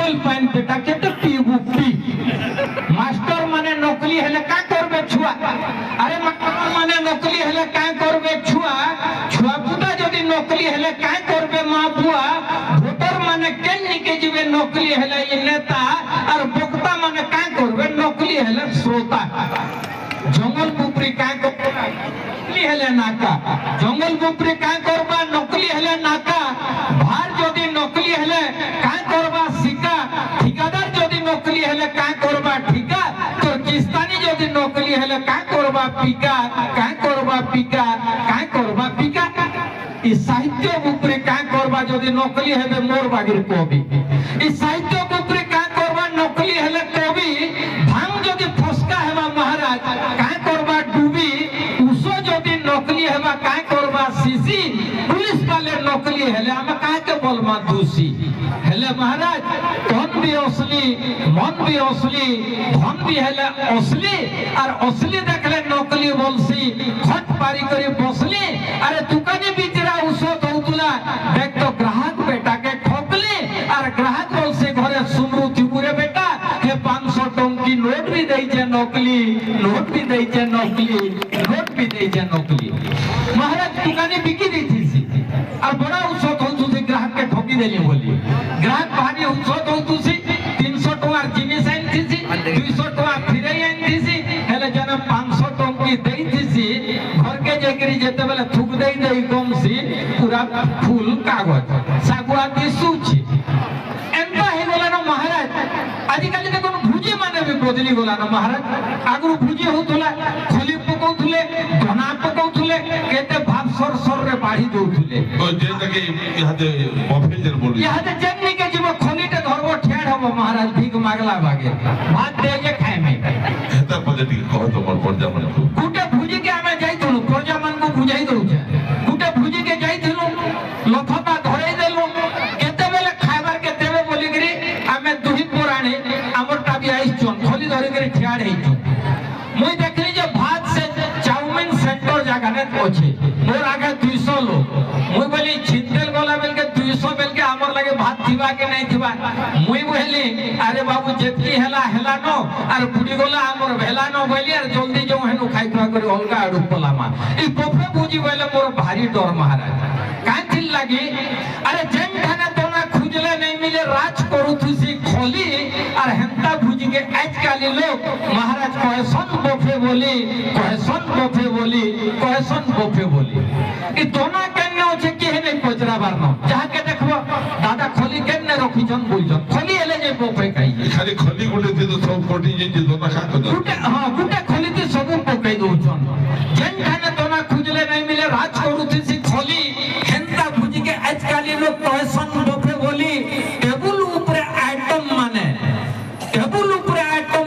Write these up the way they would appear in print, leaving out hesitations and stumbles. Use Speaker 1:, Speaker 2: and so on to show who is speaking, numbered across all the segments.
Speaker 1: बोतल पानी बेटा के पीबू पी मास्टर माने नकली हेले का करबे छुआ अरे मास्टर माने नकली हेले का करबे छुआ छुआ पुटा जदी नकली हेले का करबे मां बुआ भोटर माने केन निके जीवे नकली हेले ये नेता और वक्ता माने का करबे नकली हेले श्रोता जंगल पुपरी का नकली हेले नाका जंगल पुपरी का करबा नकली हेले नाका भार जदी नकली हेले का करबा सिका ठिकादार जदी नकली हेले का करबा ठिका तो किस्तानी जदी नकली हेले का करबा पिका का करबा पिका का करबा पिका ई साहित्य पुपरी का करबा जदी नकली हेबे मोर बागिर कवि ई साहित्य पुपरी का करबा नकली हेले कवि भांग जदी फसका हेबा महाराज का करबा डूबी उसो जदी नकली हेबा का करबा सीसी पुलिस वाले नकली हेले हम का के बोलमा दूसी हेले महाराज धन भी असली मन भी असली धन भी हेले असली और असली देखले नकली बोलसी खट पारी करी बसली अरे दुकानी बिचरा उसो दौतुला देख तो ग्राहक बेटा के ठोकली और ग्राहक बोलसे घरे सुमरु त्रिपुरे बेटा हे 500 टंकी नोट भी देई जे नकली नोट भी देई जे नकली नोट भी देई जे नकली महाराज दुकानी बिकी दी थी और बड़ा उसो दौतुसी ग्राहक के ठोकी देली बोली ग्राहक भारी उसो दौतुसी 300 टका जिनिस आनथिसी 200 टका फिरे आनथिसी हेले जने 500 टंकी देई थिसी घर के जेकरी जेते बेले थुक देई देई कमसी पूरा फूल कागज सागुआ दिसुची एंता हे गला न महाराज आजिकाली देखो भुजी माने भी बदली गला न महाराज आगु भुजी होतला खली पकोथुले धना पकोथुले केते भाव सर सर रे बाढ़ी दोथुले
Speaker 2: ओ जे तके यहाते बफेजर बोली
Speaker 1: यहाते जन्नी के जीव खलीटे धरबो ठेड हबो महाराज भीख मागला भागे भात दे जे खाए में
Speaker 2: हेता पद्धति कह तो मोर परजा मन को
Speaker 1: गुटे भुजी के आमे जाइथुनु परजा मन को बुझाई दउ छे गुटे भुजी के जाइथुनु लथपा धरै देलु केते बेले खाइबार के देबे बोली करी आमे दुही पुराणी हमर टाबी आइस चोन खली धरि करी ठियाड हेइछु मुई देखली जे भात से चाउमिन सेंटर जगह ने अछि मोर आगे 200 लोग मुई बोली छितेल गोला बेल के 200 बेल के हमर लगे भात थिबा के नहीं थिबा मुई बोली अरे बाबू जेतकी हेला हेला नो और बुडी गोला हमर भेला नो बोली और जल्दी जो हेनु खाइ खा करी अलगा आडू पलामा ई बफे बुझी बोले मोर भारी डर महाराज कान थिल लागी अरे जेन खाने तोना खुजले नहीं मिले राज करू थुसी खोली और हेंता भुजी के आजकाली लोग महाराज कहसन बफे बोली कहसन बफे बोली कहसन बफे बोली ई दोना केने होचे के हे नहीं पजरा बारनो जहा के देखबो दादा खोली केने रखिछन बोलछन खोली एले जे बफे खाई
Speaker 2: खाली खली गुटे ते तो सब कोटी जे दोना खा को
Speaker 1: गुटे हां गुटे खोली ते सब पकाई दोछन जेन खाने दोना खुजले नहीं मिले राज करू थी खोली हेंता भुजी के आजकाली लोग कहसन बफे बोली टेबुल ऊपर आइटम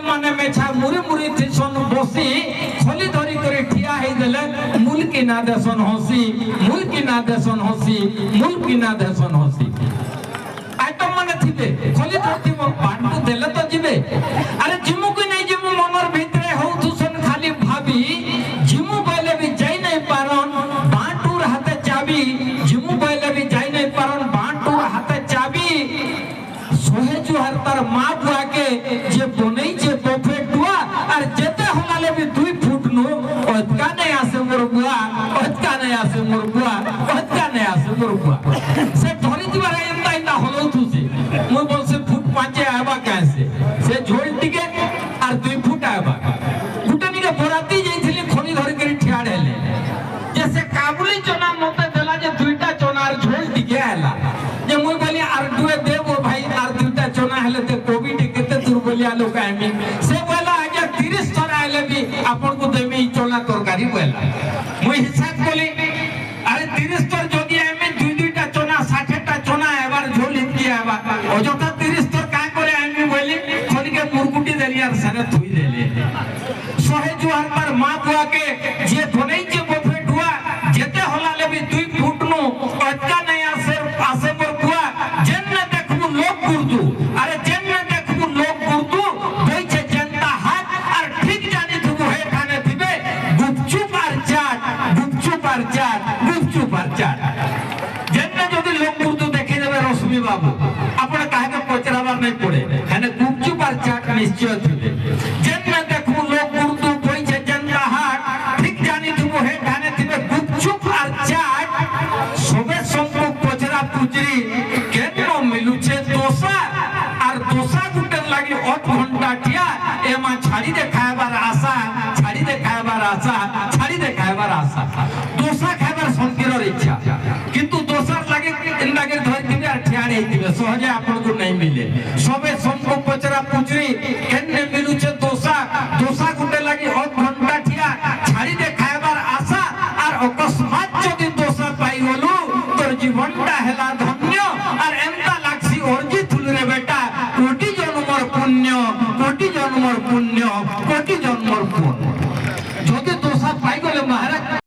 Speaker 1: माने मेछा मुरी मुरी थिसन बसी खोली धरी करे ठिया हे देले मूल की ना देसन हसी मूल की ना देसन हसी मूल की ना देसन हसी आइटम माने थिबे खोली धरती मोर बांटू देले तो जिबे अरे जिमु की नहीं जिमु मनर भीतरे हो तुसन खाली भाबी जिमु बोले भी जाई नहीं पारन बांटूर हाथे चाबी जिमु बोले भी जाई नहीं पारन बांटूर हाथे चाबी सोहे जुहार तार मां बुआ के जे बनै जे बफे टुआ और जेते हमाले भी 2 फुट नो ओतका नहीं आसे मोर बुआ ओतका नहीं आसे मोर बुआ ओतका नहीं आसे मोर बुआ से धरी दिबार एंता एंता हलो तुसी मु बोल से फुट 5 आबा कैसे से झोल टिके और 2 फुट आबा गुटनी के बराती जइथिली खोली धरि करी ठियाड हेले जैसे काबुली चना मते देला जे 2टा चना और झोल टिके आला जे मुई बोली और 2 देबो भाई और 2टा चना हेले ते कोबी टिके ते दुर्बलिया लोक आमी से बोला आगे 30 चना हेले भी आपन को देमी चना तरकारी बोला मुई हिसाब बोली अरे 30 तर जदी आमी 2टा चना 60टा चना एबार झोल इनकी आबा अजता 30 तर का करे आमी बोली खोली के मुरकुटी देली और सने थुई देले सोहे जुहार पर मां बुआ के जे बनै जे बफे डुआ जेते हलाले भी 2 फुट नो अटका नहीं आसे पर बुआ जेन देखबु लोग गुर्दू अरे जेन देखबु लोग गुर्दू बैठे जनता हाथ और ठीक जानी थुबु हे खाने थिबे गुपचुप और चाट गुपचुप और चाट गुपचुप और चाट जेन जदी लोग गुर्दू देखि देबे रश्मि बाबू आपण काहे के पचराबार नै নাই পড়ে হ্যাঁ গুপচুপ আর চাট নিশ্চয় থিবে যেন দেখু লোক উর্দু কইছে জেন্দা হাট ঠিক জানি তুমি হে ধানে থিবে গুপচুপ আর চাট সবে সম্পর্ক পচরা পুজরি কেন মিলুছে দোসা আর দোসা গুটে লাগি 8 ঘন্টা টিয়া এমা ছাড়ি দে খাইবার আশা ছাড়ি দে খাইবার আশা ছাড়ি দে খাইবার আশা দোসা খাইবার সন্তিরর ইচ্ছা কিন্তু দোসার লাগে ইন্দাকে ধরে দিবে আর ঠিয়াড়ে দিবে সহজে আপনাকে নাই মিলে সবে সম্পর্ক পচরা পুজরি